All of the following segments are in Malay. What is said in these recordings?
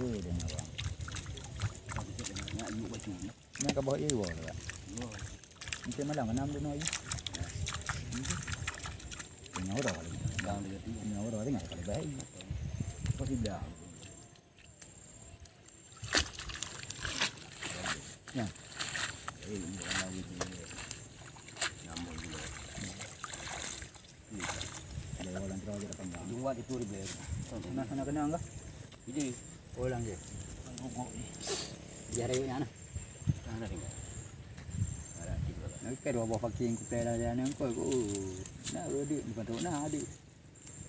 dulu dia ngawang. Nak yuk baju. Nak ke bawah iwo tak? Mesti malam kan 6 dulu. Punya orang kali. Dang dia tu. Punya orang dengar kali baik. Kau tidak. Ya. Ini orang itu. Namun dia. Ada orang terus dia pandang. Dua itu ribu. Sana kena enggak? Ini Ulang je. Biar ayo nyana. sana ni. Ada tiga. Nak ke dua buah paking ku play dah jangan kau ku. Nak di bukan tu nak di.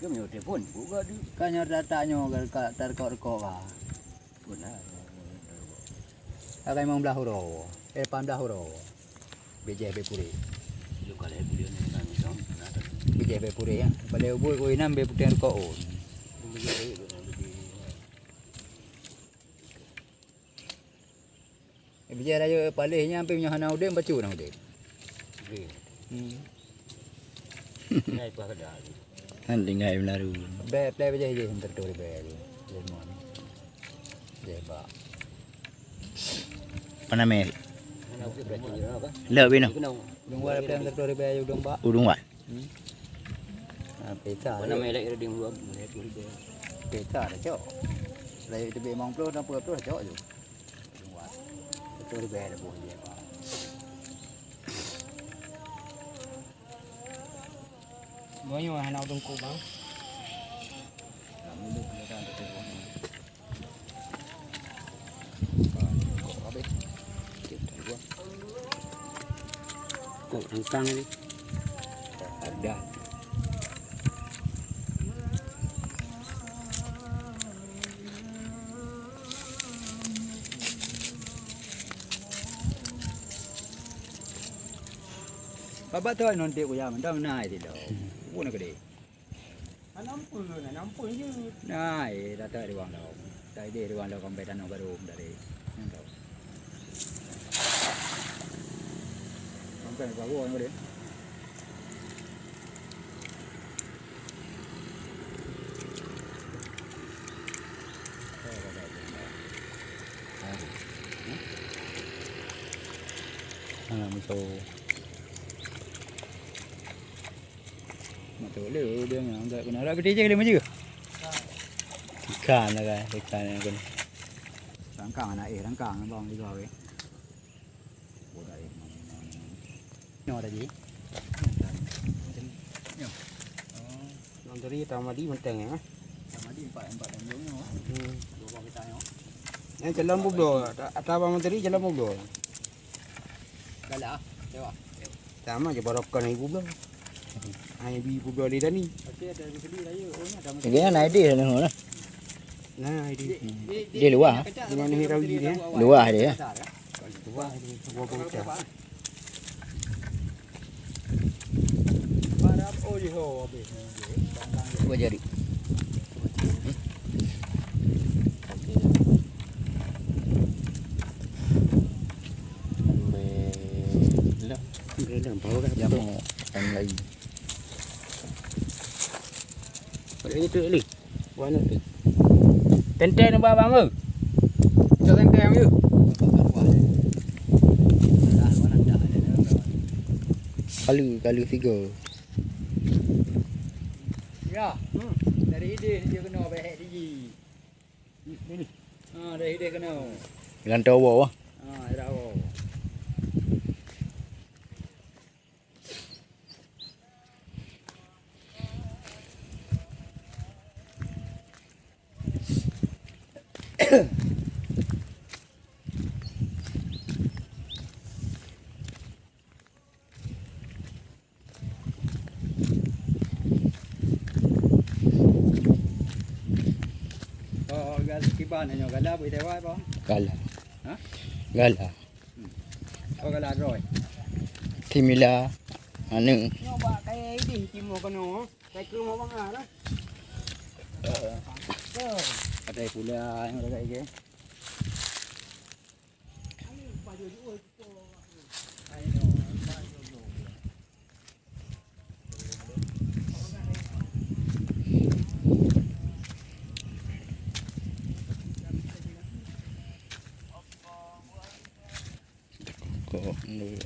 Kau punya telefon juga di. Kanya datanya kat terkok-rekok ah. Benar. Akai mang belah huro. 18 huro. BJB Puri. Lu kalau boleh ni kan macam ada. BJB Puri ya. Balik ubui ku inam be putih rekok on. Bicara aja palihnya sampai punya hana udem bacu nang udem. Ngai pa kada. Kan tinggal menaru. Be play baca je hentar tu be. Lemon. Jeba. Apa namanya? Ana aku beracun je apa? Lek bino. Kenau. Dong war play hentar tu be ayo dong ba. Udung wat. Peta. Mana melek dia ding buat melek tu dia. Peta dah cok. Lai tu be mang pro nampu tu cok je. Dong war. Tu be dah boleh je. Banyak yang nak tungku bang. Kami lu kena dah tu. Kok habis. Kita buat. Kau angkang ni. Ada. Bapak tu non dia kuya mana mana itu dah. Pun nak dia. Nampu je. Nah, dah tak di ruang dah. Dah di ruang dah sampai tanah baru dari. Nampak. Sampai baru orang dia. Musuh. Betul le dia yang tak kena rak gede je dia macam. Ikan lah kan. Ikan yang kan. Rangkang anak rangkang bang di gawe. Bodak no tadi. Nang dari tamadi menteng ya. Sama di 4 yang jauh no. Dua bang kita no. Yang jalan bublo. Atau abang menteri jalan bublo. Galak ah. Dewa. Sama je barokkan ibu bublo. Hanya bi bublo di dani. Tapi ada beli raya. Oh ni ada macam. Dia nak dia ni lah. Nah, ini. Dia luar. Dengan ni rawi dia. Luar dia. Wah, ini sebuah bocah. Barap oh ho habis. Dua jari. Dalam bau dah. Yang mau yang lain. Pada ini tu ni. Warna tu. Tenten apa abang tu? Cak tenten tu. Kalu tiga. Ya. Dari ide dia kena behek digi. Ni. Dari ide kena. Dengan tawa. Ira awak. Gal kiban nyo gala boleh tewai bang. Gala. Ha? Gala. Oh gala rồi. Timila. Anu. Nyoba kayak ini cimo kono. Kayak ke mau bang ah. Ada pula yang ada kayak gini. Ko dulu.